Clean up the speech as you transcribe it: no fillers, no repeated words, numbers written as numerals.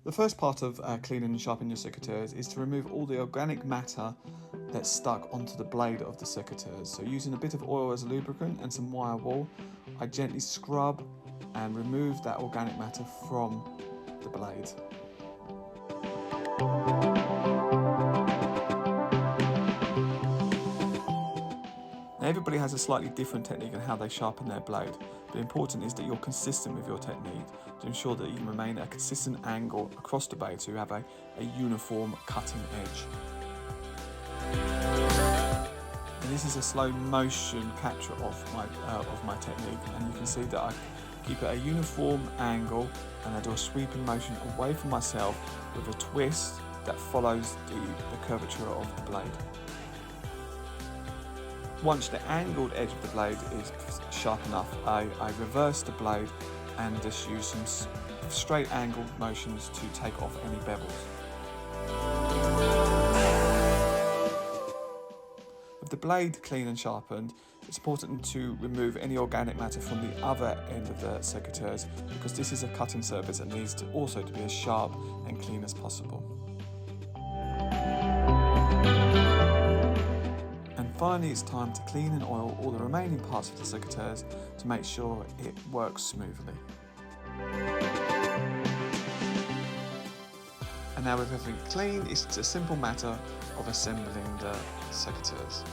The first part of cleaning and sharpening your secateurs is to remove all the organic matter that's stuck onto the blade of the secateurs. So using a bit of oil as a lubricant and some wire wool, I gently scrub and remove that organic matter from the blade. Now everybody has a slightly different technique on how they sharpen their blade, but important is that you're consistent with your technique to ensure that you can remain at a consistent angle across the blade so you have a uniform cutting edge. And this is a slow motion capture of my technique, and you can see that I keep it at a uniform angle and I do a sweeping motion away from myself with a twist that follows the curvature of the blade. Once the angled edge of the blade is sharp enough, I reverse the blade and just use some straight angled motions to take off any bevels. With the blade clean and sharpened, it's important to remove any organic matter from the other end of the secateurs, because this is a cutting surface that needs to also to be as sharp and clean as possible. And finally, it's time to clean and oil all the remaining parts of the secateurs to make sure it works smoothly. And now with everything clean, it's a simple matter of assembling the secateurs.